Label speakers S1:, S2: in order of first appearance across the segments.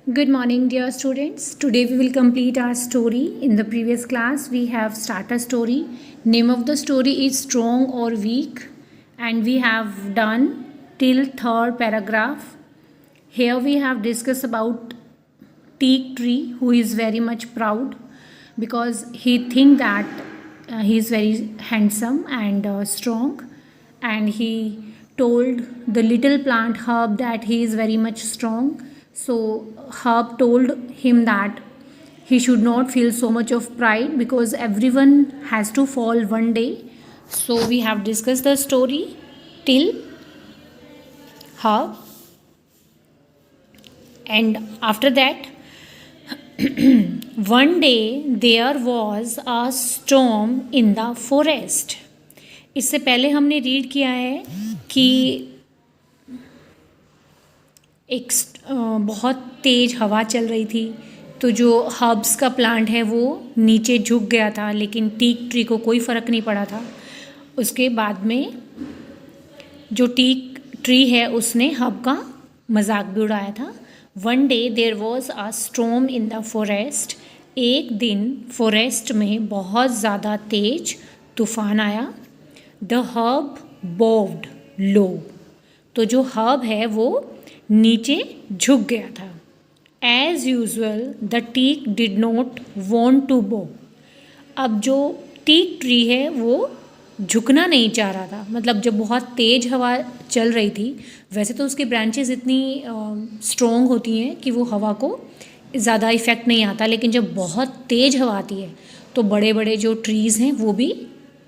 S1: Good morning, dear students. Today we will complete our story. In the previous class, we have started a story. Name of the story is Strong or Weak, and we have done till third paragraph. Here we have discussed about teak tree, who is very much proud because he think that he is very handsome and strong, and he told the little plant herb that he is very much strong. So herb told him that he should not feel so much of pride because everyone has to fall one day. So we have discussed the story till herb, and after that one day there was a storm in the forest. इससे पहले हमने read किया है कि एक बहुत तेज़ हवा चल रही थी, तो जो हर्ब्स का प्लांट है वो नीचे झुक गया था, लेकिन टीक ट्री को कोई फ़र्क नहीं पड़ा था। उसके बाद में जो टीक ट्री है उसने हर्ब का मजाक भी उड़ाया था। One day there was a storm in the forest. एक दिन फॉरेस्ट में बहुत ज़्यादा तेज तूफान आया। द हर्ब बॉव्ड लो, तो जो हर्ब है वो नीचे झुक गया था। As usual the teak did not want to bow. अब जो टीक ट्री है वो झुकना नहीं चाह रहा था, मतलब जब बहुत तेज़ हवा चल रही थी, वैसे तो उसकी ब्रांचेस इतनी स्ट्रॉन्ग होती हैं कि वो हवा को ज़्यादा इफ़ेक्ट नहीं आता, लेकिन जब बहुत तेज़ हवा आती है तो बड़े बड़े जो ट्रीज़ हैं वो भी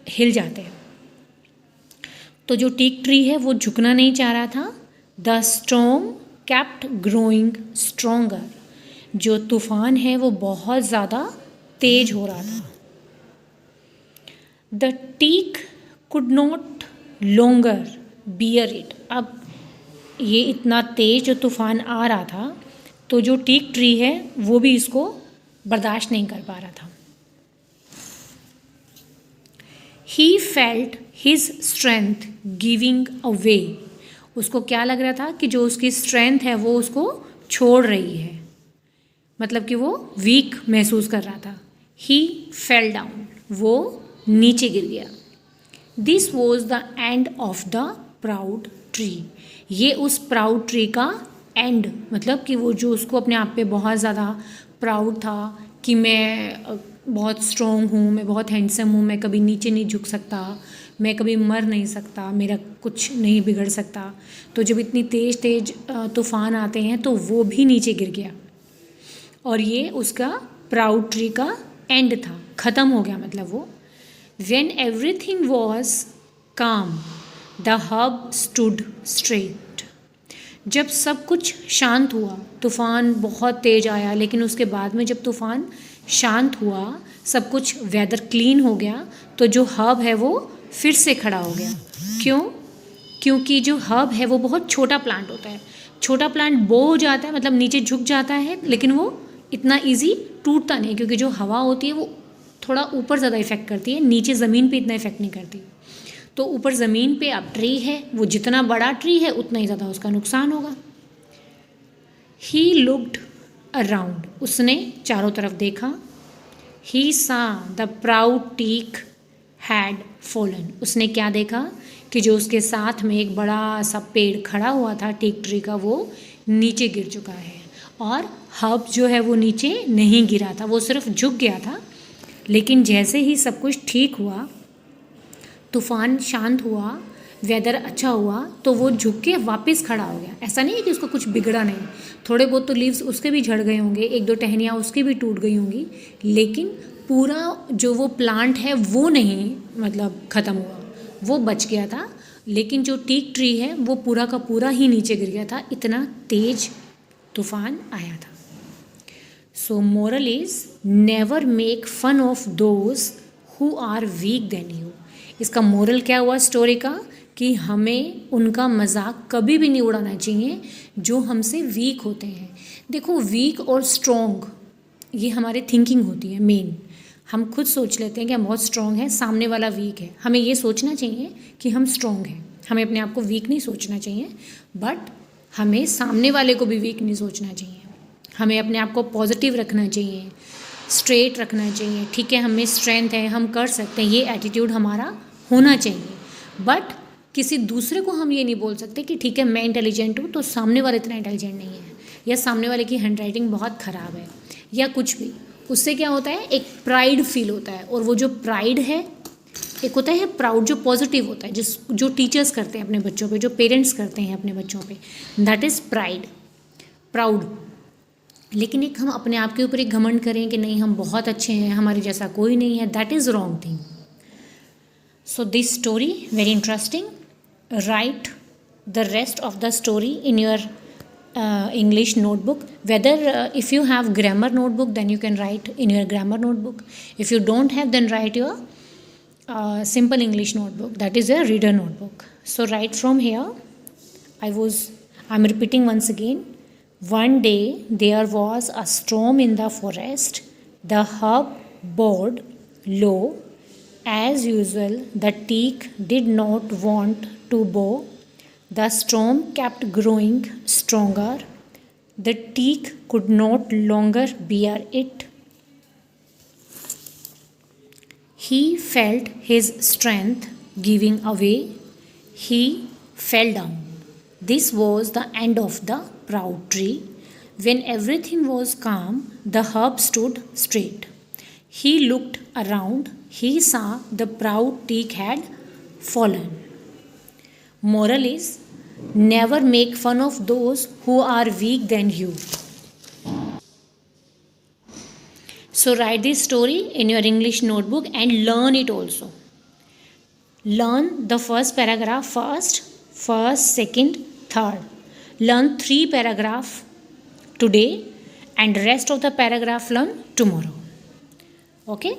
S1: हिल जाते हैं। तो जो टीक ट्री है वो झुकना नहीं चाह रहा था। The storm kept growing stronger. जो तूफान है वो बहुत ज़्यादा तेज हो रहा था। The teak could not longer bear it. अब ये इतना तेज जो तूफान आ रहा था, तो जो टीक ट्री है वो भी इसको बर्दाश्त नहीं कर पा रहा था। He felt his strength giving away. उसको क्या लग रहा था कि जो उसकी स्ट्रेंथ है वो उसको छोड़ रही है, मतलब कि वो वीक महसूस कर रहा था। ही फेल डाउन, वो नीचे गिर गया। This was the end of the proud tree. ये उस प्राउड ट्री का एंड, मतलब कि वो जो उसको अपने आप पे बहुत ज़्यादा प्राउड था कि मैं बहुत स्ट्रॉन्ग हूँ, मैं बहुत हैंडसम हूँ, मैं कभी नीचे नहीं झुक सकता, मैं कभी मर नहीं सकता, मेरा कुछ नहीं बिगड़ सकता। तो जब इतनी तेज़ तूफ़ान आते हैं तो वो भी नीचे गिर गया, और ये उसका प्राउड ट्री का एंड था, ख़त्म हो गया मतलब वो। When everything was calm, the herb stood straight. जब सब कुछ शांत हुआ, तूफ़ान बहुत तेज़ आया, लेकिन उसके बाद में जब तूफ़ान शांत हुआ, सब कुछ वेदर क्लीन हो गया, तो जो हर्ब है वो फिर से खड़ा हो गया। क्यों? क्योंकि जो हर्ब है वो बहुत छोटा प्लांट होता है। छोटा प्लांट बो हो जाता है, मतलब नीचे झुक जाता है, लेकिन वो इतना ईजी टूटता नहीं, क्योंकि जो हवा होती है वो थोड़ा ऊपर ज़्यादा इफेक्ट करती है, नीचे ज़मीन पे इतना इफेक्ट नहीं करती। तो ऊपर ज़मीन पे अब ट्री है, वो जितना बड़ा ट्री है उतना ही ज़्यादा उसका नुकसान होगा। He looked around. उसने चारों तरफ देखा। He saw the proud teak had fallen. उसने क्या देखा कि जो उसके साथ में एक बड़ा सा पेड़ खड़ा हुआ था टीक ट्री का, वो नीचे गिर चुका है। और हर्ब जो है वो नीचे नहीं गिरा था, वो सिर्फ झुक गया था। लेकिन जैसे ही सब कुछ ठीक हुआ, तूफ़ान शांत हुआ, वेदर अच्छा हुआ, तो वो झुक के वापस खड़ा हो गया। ऐसा नहीं है कि उसको कुछ बिगड़ा नहीं, थोड़े बहुत तो लीव्स उसके भी झड़ गए होंगे, एक दो टहनियाँ उसकी भी टूट गई होंगी, लेकिन पूरा जो वो प्लांट है वो नहीं मतलब ख़त्म हुआ, वो बच गया था। लेकिन जो टीक ट्री है वो पूरा का पूरा ही नीचे गिर गया था, इतना तेज तूफ़ान आया था। So moral is never make fun of those who are weak than you. इसका मोरल क्या हुआ स्टोरी का कि हमें उनका मजाक कभी भी नहीं उड़ाना चाहिए जो हमसे वीक होते हैं। देखो, वीक और स्ट्रॉन्ग ये हमारे थिंकिंग होती है मेन। हम खुद सोच लेते हैं कि हम बहुत स्ट्रॉन्ग हैं, सामने वाला वीक है। हमें ये सोचना चाहिए कि हम स्ट्रॉन्ग हैं, हमें अपने आप को वीक नहीं सोचना चाहिए, बट हमें सामने वाले को भी वीक नहीं सोचना चाहिए। हमें अपने आप को पॉजिटिव रखना चाहिए, स्ट्रेट रखना चाहिए, ठीक है, हमें स्ट्रेंथ है, हम कर सकते हैं, ये एटीट्यूड हमारा होना चाहिए। बट किसी दूसरे को हम ये नहीं बोल सकते कि ठीक है मैं इंटेलिजेंट हूँ तो सामने वाला इतना इंटेलिजेंट नहीं है, या सामने वाले की हैंडराइटिंग बहुत ख़राब है, या कुछ भी। उससे क्या होता है, एक प्राइड फील होता है, और वो जो प्राइड है, एक होता है प्राउड जो पॉजिटिव होता है, जो टीचर्स करते हैं अपने बच्चों पे, जो पेरेंट्स करते हैं अपने बच्चों पे, दैट इज़ प्राउड। लेकिन एक हम अपने आप के ऊपर एक घमंड करें कि नहीं हम बहुत अच्छे हैं, हमारे जैसा कोई नहीं है, that is wrong thing. So this story very interesting. Write the rest of the story in your English notebook. Whether if you have grammar notebook, then you can write in your grammar notebook. If you don't have, then write your simple English notebook, that is a reader notebook. So right from here, I'm repeating once again. One day there was a storm in the forest. The herb bowed low. As usual, the teak did not want to bow. The storm kept growing stronger. The teak could not longer bear it. He felt his strength giving away. He fell down. This was the end of the proud tree. When everything was calm, the herb stood straight. He looked around. He saw the proud teak had fallen. Moral is, never make fun of those who are weak than you. So write this story in your English notebook and learn it also. Learn the first paragraph first, second, third. Learn 3 paragraphs today and rest of the paragraph learn tomorrow. Okay?